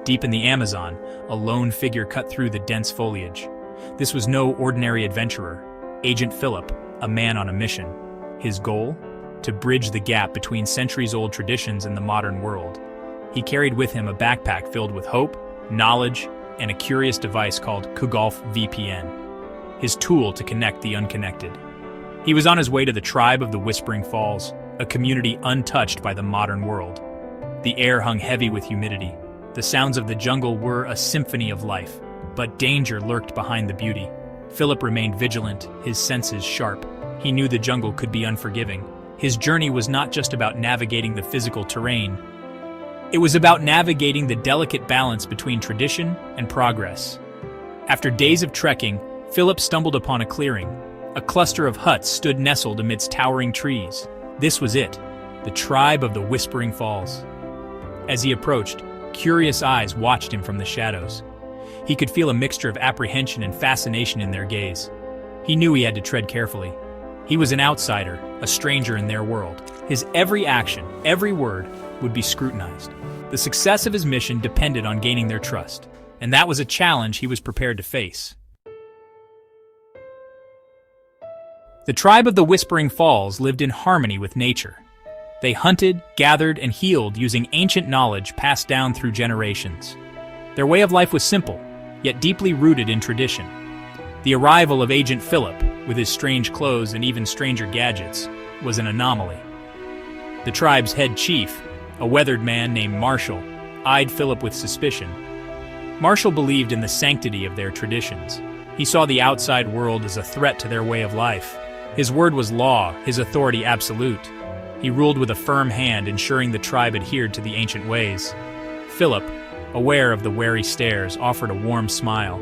Deep in the Amazon, a lone figure cut through the dense foliage. This was no ordinary adventurer. Agent Philip, a man on a mission. His goal? To bridge the gap between centuries-old traditions and the modern world. He carried with him a backpack filled with hope, knowledge, and a curious device called Qgolf VPN, his tool to connect the unconnected. He was on his way to the tribe of the Whispering Falls, a community untouched by the modern world. The air hung heavy with humidity. The sounds of the jungle were a symphony of life, but danger lurked behind the beauty. Philip remained vigilant, his senses sharp. He knew the jungle could be unforgiving. His journey was not just about navigating the physical terrain. It was about navigating the delicate balance between tradition and progress. After days of trekking, Philip stumbled upon a clearing. A cluster of huts stood nestled amidst towering trees. This was it, the tribe of the Whispering Falls. As he approached, curious eyes watched him from the shadows. He could feel a mixture of apprehension and fascination in their gaze. He knew he had to tread carefully. He was an outsider, a stranger in their world. His every action, every word, would be scrutinized. The success of his mission depended on gaining their trust, and that was a challenge he was prepared to face. The tribe of the Whispering Falls lived in harmony with nature. They hunted, gathered, and healed using ancient knowledge passed down through generations. Their way of life was simple, yet deeply rooted in tradition. The arrival of Agent Philip, with his strange clothes and even stranger gadgets, was an anomaly. The tribe's head chief, a weathered man named Marshall, eyed Philip with suspicion. Marshall believed in the sanctity of their traditions. He saw the outside world as a threat to their way of life. His word was law, his authority absolute. He ruled with a firm hand, ensuring the tribe adhered to the ancient ways. Philip, aware of the wary stares, offered a warm smile.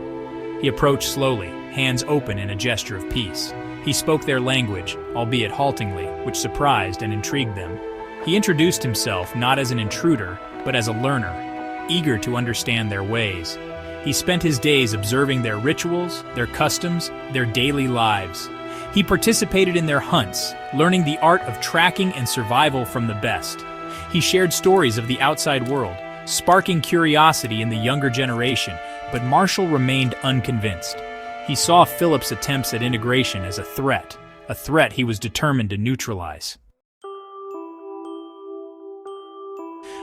He approached slowly, hands open in a gesture of peace. He spoke their language, albeit haltingly, which surprised and intrigued them. He introduced himself not as an intruder, but as a learner, eager to understand their ways. He spent his days observing their rituals, their customs, their daily lives. He participated in their hunts, learning the art of tracking and survival from the best. He shared stories of the outside world, sparking curiosity in the younger generation, but Marshall remained unconvinced. He saw Philip's attempts at integration as a threat he was determined to neutralize.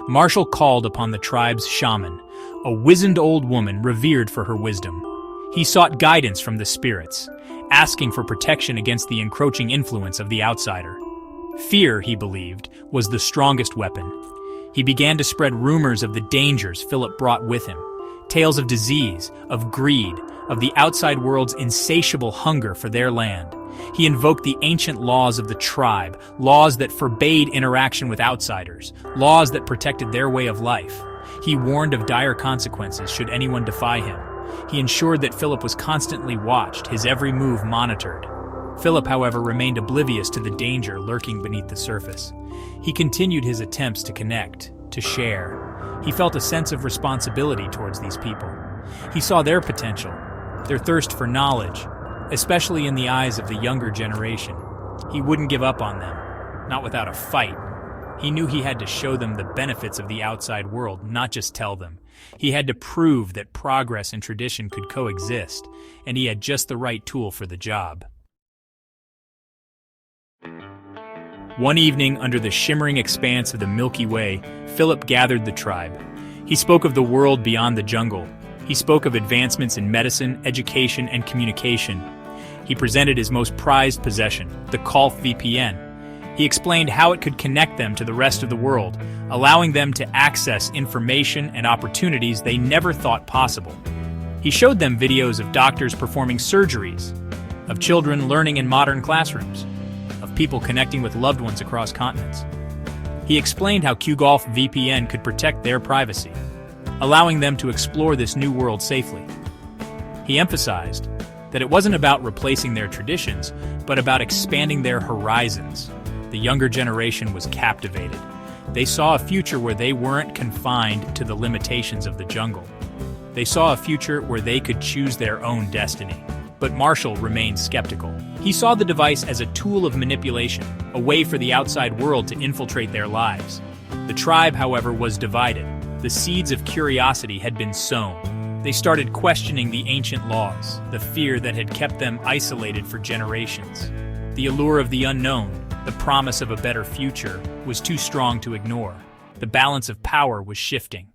Marshall called upon the tribe's shaman, a wizened old woman revered for her wisdom. He sought guidance from the spirits, asking for protection against the encroaching influence of the outsider. Fear, he believed, was the strongest weapon. He began to spread rumors of the dangers Philip brought with him, tales of disease, of greed, of the outside world's insatiable hunger for their land. He invoked the ancient laws of the tribe, laws that forbade interaction with outsiders, laws that protected their way of life. He warned of dire consequences should anyone defy him. He ensured that Philip was constantly watched, his every move monitored. Philip, however, remained oblivious to the danger lurking beneath the surface. He continued his attempts to connect, to share. He felt a sense of responsibility towards these people. He saw their potential, their thirst for knowledge, especially in the eyes of the younger generation. He wouldn't give up on them, not without a fight. He knew he had to show them the benefits of the outside world, not just tell them. He had to prove that progress and tradition could coexist, and he had just the right tool for the job. One evening, under the shimmering expanse of the Milky Way, Philip gathered the tribe. He spoke of the world beyond the jungle. He spoke of advancements in medicine, education, and communication. He presented his most prized possession, the Qgolf VPN. He explained how it could connect them to the rest of the world, allowing them to access information and opportunities they never thought possible. He showed them videos of doctors performing surgeries, of children learning in modern classrooms, of people connecting with loved ones across continents. He explained how Qgolf VPN could protect their privacy, allowing them to explore this new world safely. He emphasized that it wasn't about replacing their traditions, but about expanding their horizons. The younger generation was captivated. They saw a future where they weren't confined to the limitations of the jungle. They saw a future where they could choose their own destiny. But Marshall remained skeptical. He saw the device as a tool of manipulation, a way for the outside world to infiltrate their lives. The tribe, however, was divided. The seeds of curiosity had been sown. They started questioning the ancient laws, the fear that had kept them isolated for generations. The allure of the unknown, the promise of a better future, was too strong to ignore. The balance of power was shifting.